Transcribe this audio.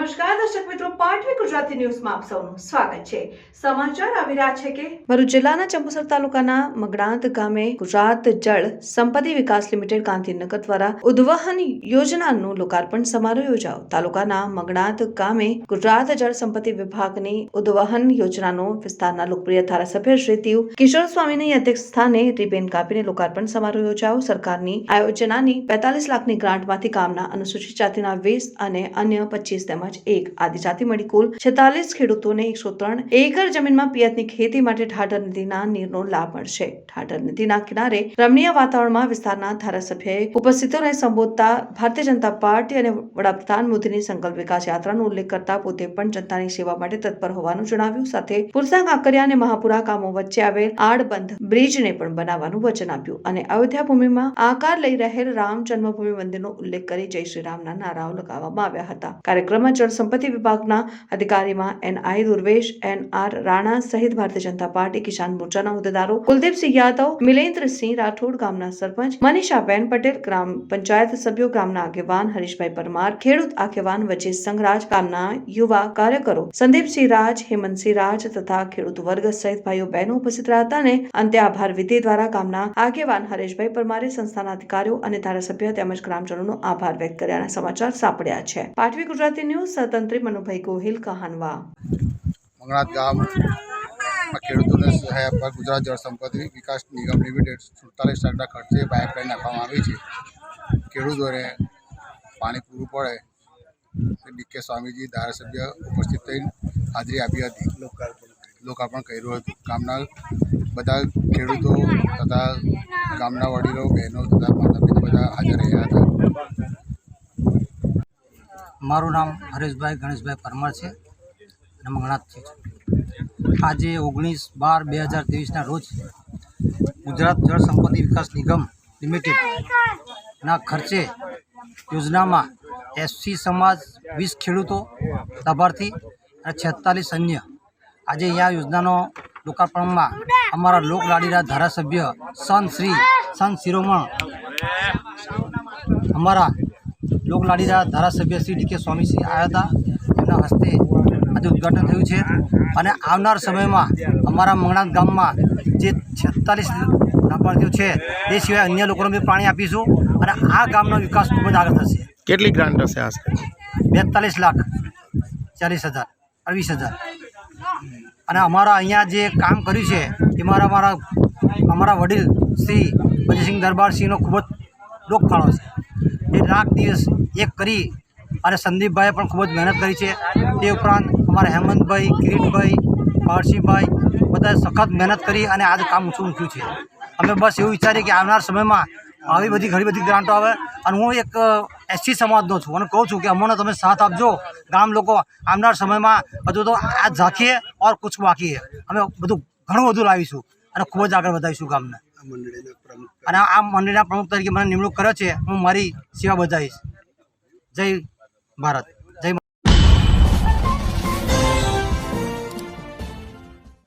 નમસ્કાર દર્શક મિત્રો, પાટવી ગુજરાતી ન્યૂઝમાં આપ સૌનું સ્વાગત છે। સમાચાર આવી રહ્યા છે કે ભરૂચ જિલ્લાના ચંપુસર તાલુકાના મગણાત ગામે ગુજરાત જળ સંપત્તિ વિકાસ લિમિટેડ ગાંધીનગર દ્વારા ઉદ્વહન યોજનાનું લોકાર્પણ સમારોહ યોજાયો। તાલુકાના મગણાત ગામે ગુજરાત જળ સંપત્તિ વિભાગની ઉદ્વહન યોજનાનો વિસ્તારના લોકપ્રિય ધારાસભ્ય શ્રી તીવ કિશોર સ્વામીની અધ્યક્ષસ્થાને રિબેન કાપીને લોકાર્પણ સમારોહ યોજાયો। સરકારની આ યોજનાની 45 લાખની ગ્રાન્ટમાંથી ગામના અનુસૂચિત જાતિના 20 અને અન્ય 25 તેમજ એક આદિજાતિ મળી કુલ 46 ખેડૂતોને 103 એકર જમીનમાં પિયતની ખેતી માટે ઠાઠર નદીના નીરનો લાભ મળશે। ઠાઠર નદીના કિનારે રમણીય વાતાવરણમાં વિસ્તારના ધારાસભ્યએ ઉપસ્થિતોને સંબોધતા ભારતીય જનતા પાર્ટી અને વડાપ્રધાન મોદીની સંકલ્પ વિકાસ યાત્રાનો ઉલ્લેખ કરતા પોતે પણ જનતાની સેવા માટે તત્પર હોવાનું જણાવ્યું। સાથે પુરસા કાંકરિયા અને મહાપુરા ગામો વચ્ચે આવેલ આડબંધ બ્રિજને પણ બનાવવાનું વચન આપ્યું અને અયોધ્યા ભૂમિમાં આકાર લઈ રહેલ રામ જન્મભૂમિ મંદિરનો ઉલ્લેખ કરી જય શ્રી રામના નારાઓ લગાવવામાં આવ્યા હતા। कार्यक्रम में जल संपत्ति विभाग अधिकारी NI दुर्वेश NR राणा सहित भारतीय जनता पार्टी किसान मोर्चा होद्देदारों कुलदीप सिंह यादव, मिलेन्द्र सिंह राठौड़, गामना सरपंच मनीषाबेन पटेल, ग्राम पंचायत सभ्यों, गामना आगेवान हरीशभाई परमार, खेडूत आगेवान वचेश संघराज, गामना युवा कार्यकरों संदीप सिंह राज, हेमंत सिंह राज तथा खेडूत वर्ग सहित भाईओ बहनों उपस्थित रहता ने अंत्य आभार विधि द्वारा गामना आगेवान हरीशभाई परमारे संस्थाना अधिकारीओ અને ધારાસભ્ય તેમજ ગ્રામજનોનો આભાર વ્યક્ત કર્યાના સમાચાર સાંપડ્યા છે। પાટવી ગુજરાતી ન્યૂઝ સ્વતંત્રી મનુભાઈ ગોહિલ કહાનવા। મંગણાત ગામ ખેડૂતોને સહાય આપવા ગુજરાત જળ સંપત્તિ વિકાસ નિગમ લિમિટેડ 47 લાખના ખર્ચે પાઇપલાઇન નાખવામાં આવી છે। ખેડૂતોને પાણી પૂરું પડે ડીકે સ્વામીજી ધારાસભ્ય ઉપસ્થિત થઈને હાજરી આપી હતી। લોકાર્પણ કર્યું હતું। ગામના બધા ખેડૂતો તથા ગામના વડીલો, બહેનો તથા માતા પિતા બધા હાજર રહ્યા હતા। मारू नाम हरीशभाई गणेशभाई परमार है मंगणात थी। आज 19/12/2023 रोज गुजरात जल संपत्ति विकास निगम लिमिटेड ना खर्चे योजना में SC समाज 20 खेडूतों लाभार्थी और 46 अन्य आज यह योजना लोकार्पण में अमरा लोकलाडीला धारासभ्य संत शिरोमण अमरा लोकलाडीला धारासभ्य श्री ડીકે સ્વામી आया था। एमना हस्ते आज उद्घाटन थयुं छे अने आवनार समय में अमरा मंगणात गाम में जे 46 लाभार्थीओ छे ते सिवाय अन्य लोकोने भी पाणी आपीशुं अने आ गामनो विकास खूब ज आगळ थशे। કેટલી ગ્રાન્ટ હશે આશરે? 42,40,000 20,000 અને અમારા અહીંયા જે કામ કર્યું છે એમાં અમારા વડીલ શ્રી ભજસિંહ દરબારસિંહનો ખૂબ જ લોકફાળો છે। એ રાત દિવસ એક કરી અને સંદીપભાઈએ પણ ખૂબ જ મહેનત કરી છે। તે ઉપરાંત અમારા હેમંતભાઈ, કિરીટભાઈ, પારસીભાઈ બધાએ સખત મહેનત કરી અને આજે કામ ઊંચું મૂક્યું છે। અમે બસ એવું વિચારીએ કે આવનાર સમયમાં આવી બધી ઘણી બધી ગ્રાન્ટો આવે અને હું એક SC સમાજનો છું અને કહું છું કે અમને તમે સાથ આપજો। ગામ લોકો આવનાર સમયમાં બધું તો આ ઝાંખીએ ઓર કુછ બાકી હે। અમે બધું ઘણું બધું લાવીશું અને ખૂબ જ આગળ વધારીશું ગામને। અને આ મંડળના પ્રમુખ તરીકે મને નિમણૂક કર્યો છે। હું મારી સેવા બજાવીશ। જય ભારત।